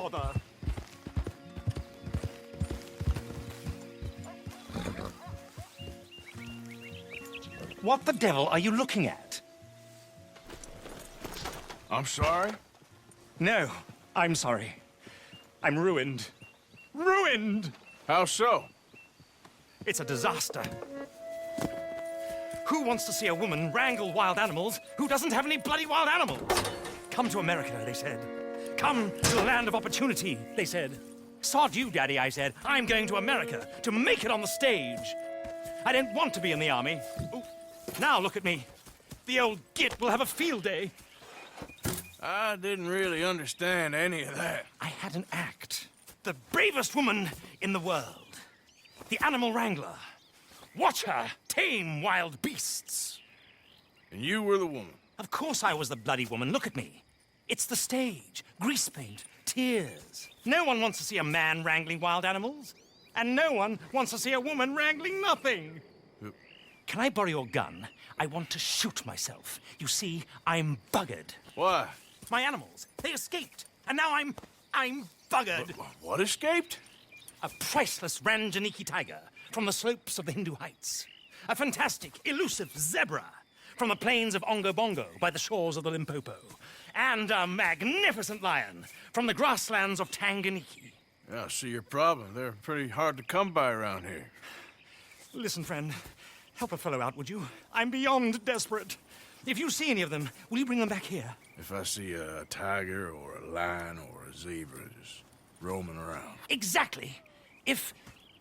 bother. What the devil are you looking at? I'm sorry? No, I'm sorry. I'm ruined. Ruined! How so? It's a disaster. Who wants to see a woman wrangle wild animals who doesn't have any bloody wild animals? Come to America, they said. Come to the land of opportunity, they said. Sod you, Daddy, I said. I'm going to America to make it on the stage. I didn't want to be in the army. Ooh. Now look at me. The old git will have a field day. I didn't really understand any of that. I had an act. The bravest woman in the world. The animal wrangler. Watch her tame wild beasts. And you were the woman. Of course I was the bloody woman. Look at me. It's the stage. Grease paint. Tears. No one wants to see a man wrangling wild animals. And no one wants to see a woman wrangling nothing. Can I borrow your gun? I want to shoot myself. You see, I'm buggered. Why? My animals, they escaped. And now I'm buggered. What escaped? A priceless Ranjaniki tiger from the slopes of the Hindu Heights. A fantastic, elusive zebra from the plains of Ongo Bongo by the shores of the Limpopo. And a magnificent lion from the grasslands of Tanganyika. Yeah, I see your problem. They're pretty hard to come by around here. Listen, friend, help a fellow out, would you? I'm beyond desperate. If you see any of them, will you bring them back here? If I see a tiger or a lion or a zebra just roaming around. Exactly.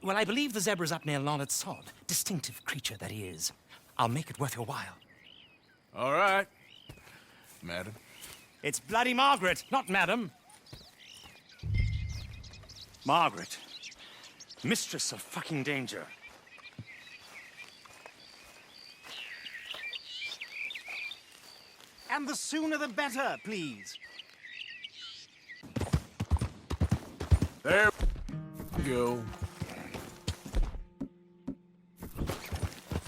Well, I believe the zebra's up near Larned Sod. Distinctive creature that he is. I'll make it worth your while. All right, madam. It's bloody Margaret, not madam. Margaret. Mistress of fucking danger. And the sooner the better, please. There we go.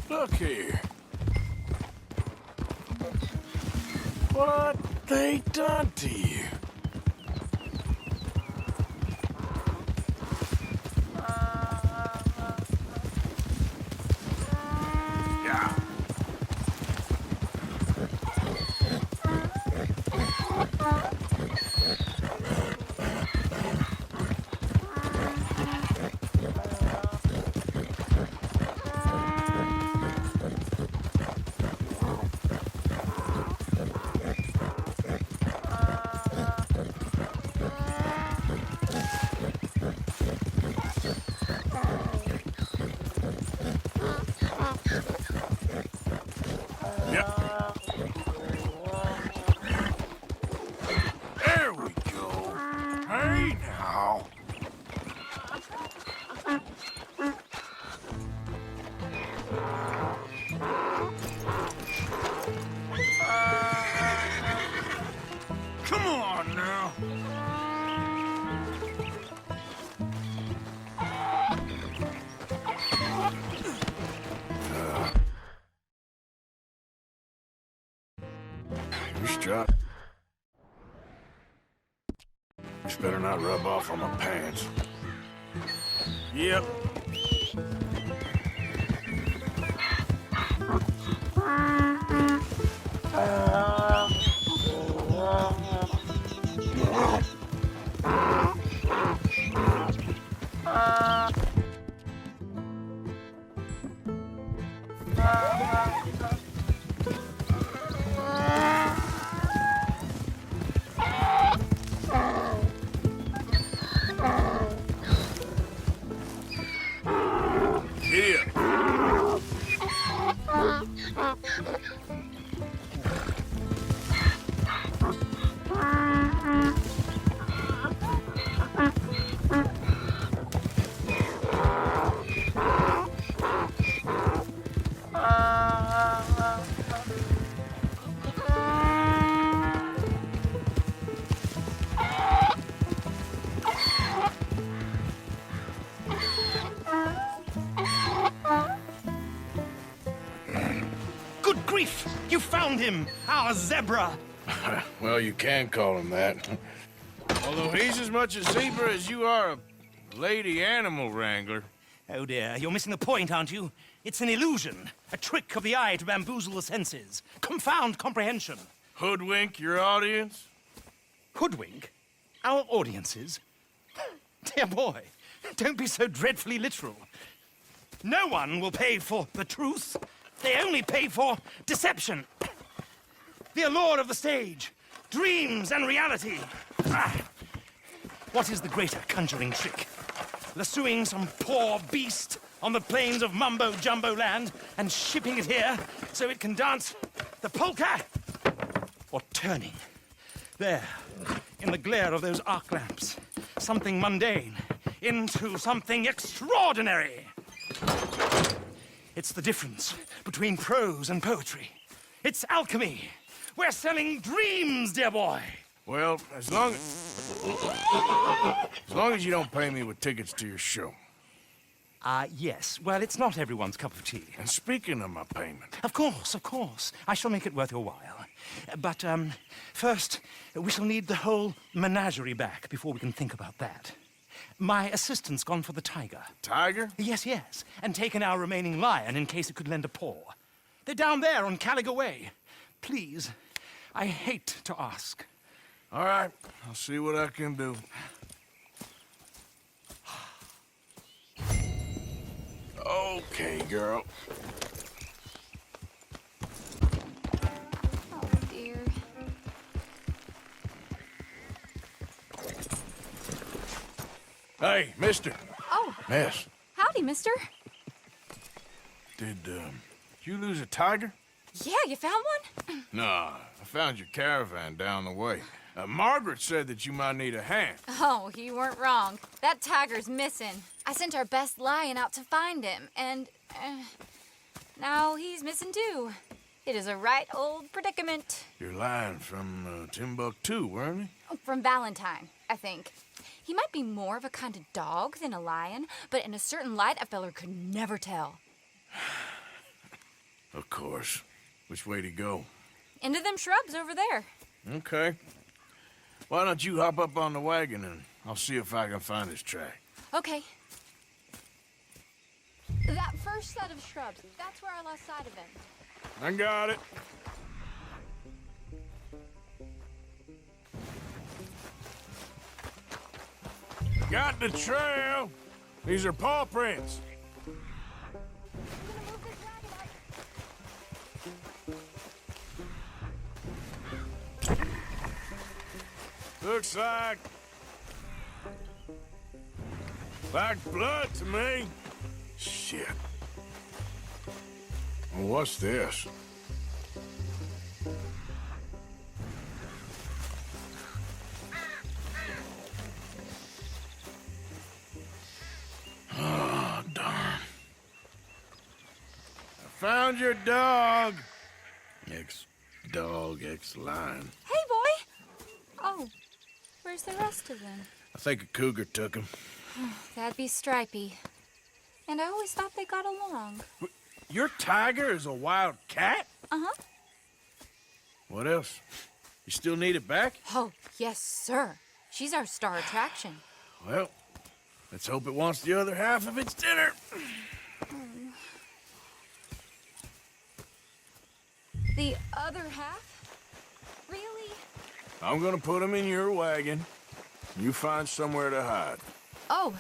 Look here. What they done to you? Yeah. There we go. Hey now. Come on now. You're strapped. This better not rub off on my pants. Yep. Here. Good grief! You found him! Our zebra! Well, you can call him that. Although he's as much a zebra as you are a lady animal wrangler. Oh dear, you're missing the point, aren't you? It's an illusion, a trick of the eye to bamboozle the senses, confound comprehension. Hoodwink your audience? Hoodwink? Our audiences? Dear boy, don't be so dreadfully literal. No one will pay for the truth. They only pay for deception. The allure of the stage, dreams and reality. Ah. What is the greater conjuring trick? Lassoing some poor beast on the plains of mumbo-jumbo land and shipping it here so it can dance the polka? Or turning, there, in the glare of those arc lamps, something mundane into something extraordinary? It's the difference between prose and poetry. It's alchemy. We're selling dreams, dear boy. Well, as long as you don't pay me with tickets to your show. Yes. Well, it's not everyone's cup of tea. And speaking of my payment, Of course, of course. I shall make it worth your while. But, first, we shall need the whole menagerie back before we can think about that. My assistant's gone for the tiger. Tiger? Yes, yes. And taken our remaining lion in case it could lend a paw. They're down there on Caliga Way. Please, I hate to ask. All right, I'll see what I can do. Okay, girl. Oh, dear. Hey, mister. Oh, Miss, howdy, mister. did you lose a tiger? Yeah, you found one? Nah, I found your caravan down the way. Margaret said that you might need a hand. Oh, you weren't wrong. That tiger's missing. I sent our best lion out to find him, and now he's missing too. It is a right old predicament. Your lion from Timbuktu, weren't he? From Valentine, I think. He might be more of a kind of dog than a lion, but in a certain light, a feller could never tell. Of course. Which way to go? Into them shrubs over there. Okay. Why don't you hop up on the wagon and I'll see if I can find his track. Okay. That first set of shrubs, that's where I lost sight of him. I got it. Got the trail. These are paw prints. Looks like blood to me. Shit. Well, what's this? Oh, darn. I found your dog. Ex-dog, ex-lion. Hey, boy! Oh, where's the rest of them? I think a cougar took him. That'd be Stripey. And I always thought they got along. Your tiger is a wild cat? Uh-huh. What else? You still need it back? Oh, yes, sir. She's our star attraction. Well, let's hope it wants the other half of its dinner. The other half? Really? I'm gonna put him in your wagon. You find somewhere to hide. Oh.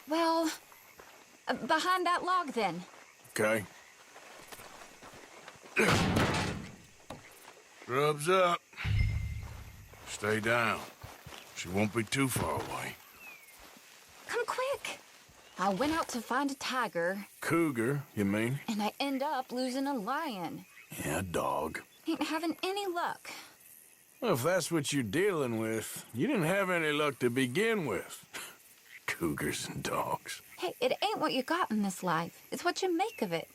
Well, behind that log, then. Okay. Rubs up. Stay down. She won't be too far away. Come quick. I went out to find a tiger, Cougar, you mean? and I end up losing a lion. Yeah, dog. Ain't having any luck. Well, if that's what you're dealing with, you didn't have any luck to begin with. Cougars and dogs. Hey, it ain't what you got in this life. It's what you make of it.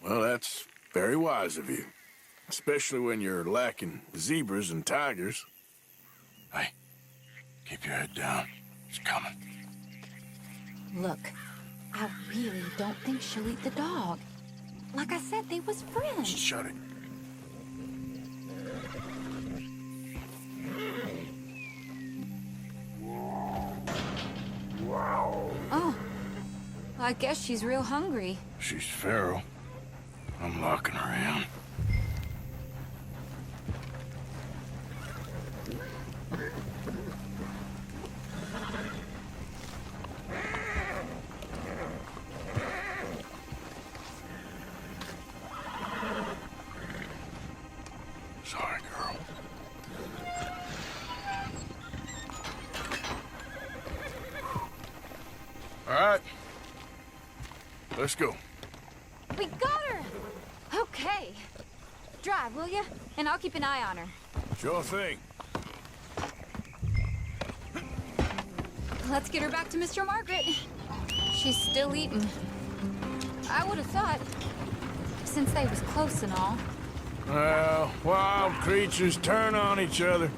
Well, that's very wise of you. Especially when you're lacking zebras and tigers. Hey, keep your head down. It's coming. Look, I really don't think she'll eat the dog. Like I said, they was friends. Shut it. Oh, I guess she's real hungry. She's feral. I'm locking her in. Sorry, girl. All right. Let's go. We got her! Okay. Drive, will ya? And I'll keep an eye on her. Sure thing. Let's get her back to Mr. Margaret. She's still eating. I would have thought, since they was close and all. Well, wild creatures turn on each other.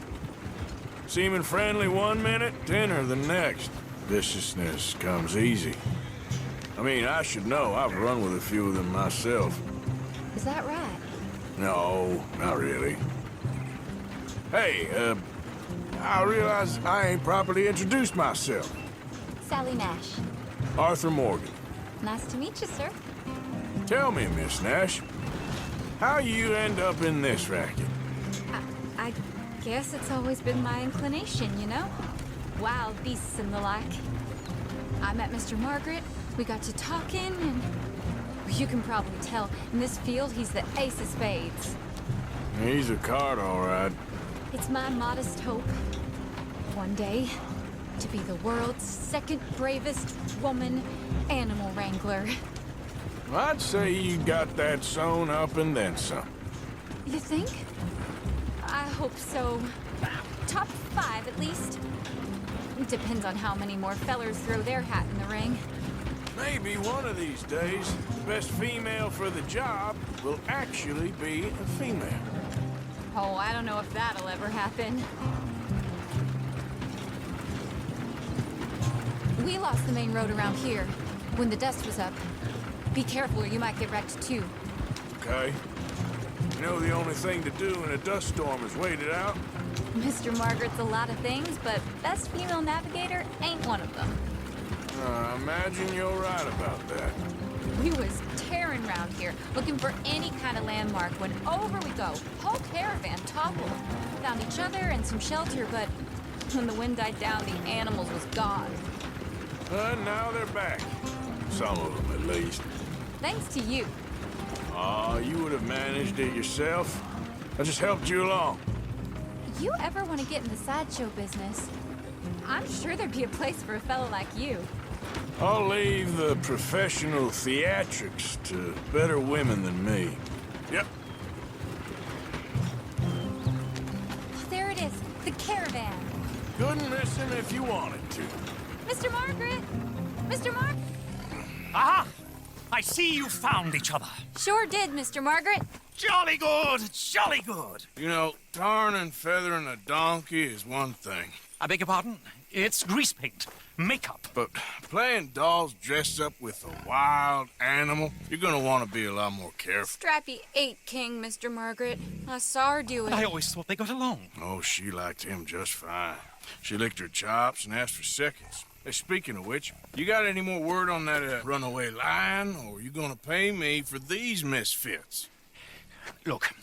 Seeming friendly one minute, dinner the next. Viciousness comes easy. I mean, I should know. I've run with a few of them myself. Is that right? No, not really. Hey, I realize I ain't properly introduced myself. Sally Nash. Arthur Morgan. Nice to meet you, sir. Tell me, Miss Nash, how you end up in this racket? I guess it's always been my inclination, you know? Wild beasts and the like. I met Mr. Margaret, we got to talking, and you can probably tell, in this field, he's the ace of spades. He's a card, all right. It's my modest hope, one day, to be the world's second bravest woman animal wrangler. I'd say you got that sewn up and then some. You think? I hope so. Top 5, at least. Depends on how many more fellers throw their hat in the ring. Maybe one of these days, the best female for the job will actually be a female. Oh, I don't know if that'll ever happen. We lost the main road around here when the dust was up. Be careful or you might get wrecked too. Okay. You know the only thing to do in a dust storm is wait it out? Mr. Margaret's a lot of things, but best female navigator ain't one of them. I imagine you're right about that. We was tearing around here, looking for any kind of landmark when over we go. Whole caravan toppled. Found each other and some shelter, but when the wind died down, the animals was gone. Now they're back. Some of them, at least. Thanks to you. Aw, you would have managed it yourself. I just helped you along. You ever want to get in the sideshow business? I'm sure there'd be a place for a fellow like you. I'll leave the professional theatrics to better women than me. Yep. There it is, the caravan. Couldn't miss him if you wanted to. Mr. Margaret! Mr. Mark? Aha! I see you found each other. Sure did, Mr. Margaret. Jolly good, jolly good. You know, tarring and feathering a donkey is one thing. I beg your pardon? It's grease paint, makeup. But playing dolls dressed up with a wild animal, you're gonna want to be a lot more careful. Strappy ain't king, Mr. Margaret. I saw her do it. I always thought they got along. Oh, she liked him just fine. She licked her chops and asked for seconds. Hey, speaking of which, you got any more word on that runaway lion, or are you gonna pay me for these misfits? Look,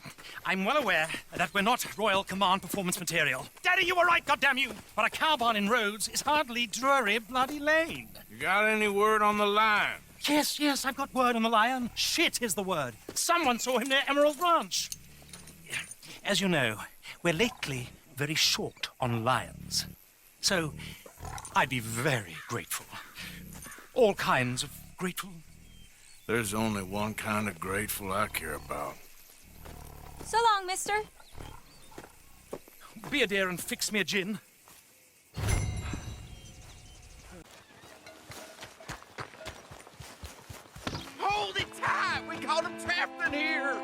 I'm well aware that we're not Royal Command performance material. Daddy, you were right, goddamn you! But a cow barn in Rhodes is hardly Drury Bloody Lane. You got any word on the lion? Yes, I've got word on the lion. Shit is the word. Someone saw him near Emerald Ranch. As you know, we're lately very short on lions. So, I'd be very grateful. All kinds of grateful. There's only one kind of grateful I care about. So long, mister. Be a dear and fix me a gin. Hold it tight! We caught him trapped in here!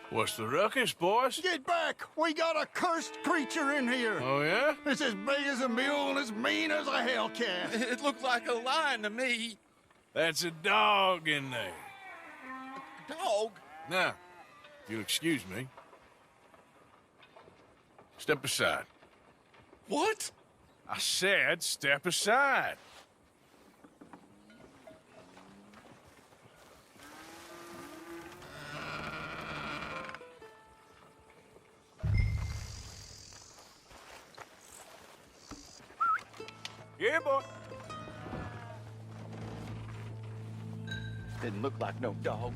What's the ruckus, boys? Get back! We got a cursed creature in here! Oh, yeah? It's as big as a mule and as mean as a hellcat. It looked like a lion to me. That's a dog in there. Dog? Now, if you'll excuse me. Step aside. What? I said step aside. Yeah, boy. Didn't look like no dog.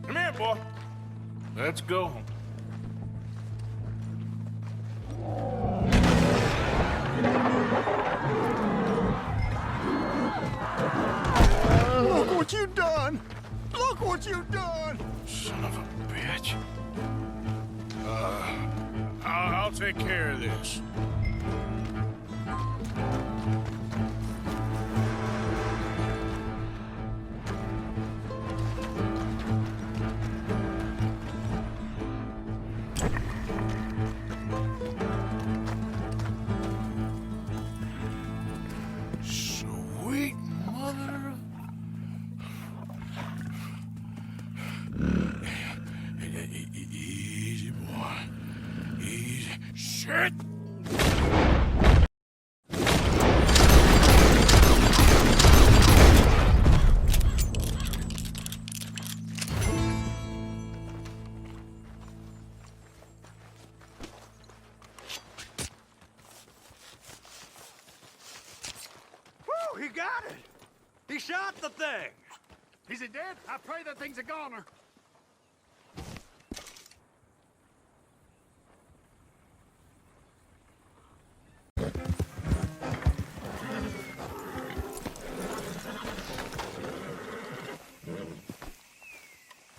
Come here, boy. Let's go. Look what you done! Look what you done! Son of a bitch. I'll take care of this. Sweet mother. Easy, boy. Easy. Shit! Woo, he got it! He shot the thing! Is he dead? I pray that thing's a goner.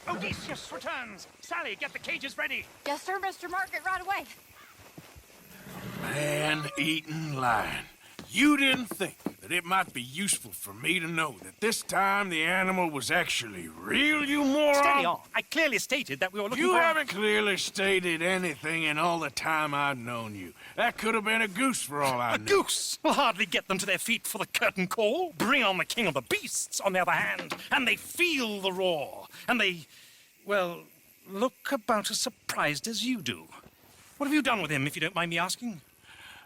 Odysseus returns! Sally, get the cages ready! Yes, sir, Mr. Margaret, right away. Man-eating lion. You didn't think that it might be useful for me to know that this time the animal was actually real, you moron? Steady on. I clearly stated that we were looking You for... haven't clearly stated anything in all the time I've known you. That could have been a goose for all I A knew. goose will hardly get them to their feet for the curtain call. Bring on the king of the beasts, on the other hand, and they feel the roar. And they, well, look about as surprised as you do. What have you done with him, if you don't mind me asking?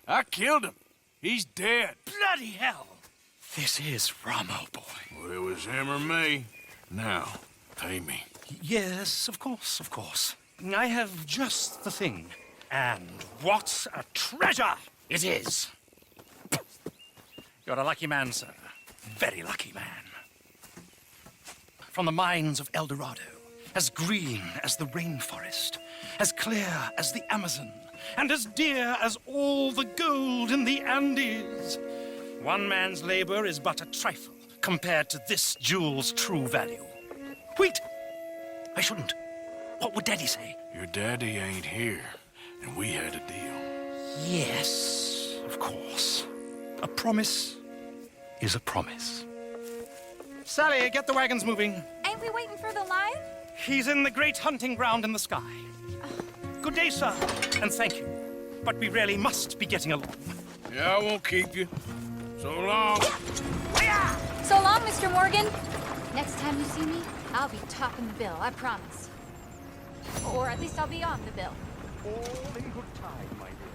I killed him. He's dead. Bloody hell! This is Ramo, boy. Well, it was him or me. Now, pay me. Yes, of course, of course. I have just the thing. And what a treasure it is! You're a lucky man, sir. Very lucky man. From the mines of El Dorado, as green as the rainforest, as clear as the Amazon, and as dear as all the gold in the Andes. One man's labor is but a trifle compared to this jewel's true value. Wait! I shouldn't. What would Daddy say? Your daddy ain't here, and we had a deal. Yes, of course. A promise is a promise. Sally, get the wagons moving. Ain't we waiting for the lion? He's in the great hunting ground in the sky. Good day, sir, and thank you. But we really must be getting along. Yeah, I won't keep you. So long. So long, Mr. Morgan. Next time you see me, I'll be topping the bill, I promise. Or at least I'll be on the bill. All in good time, my dear.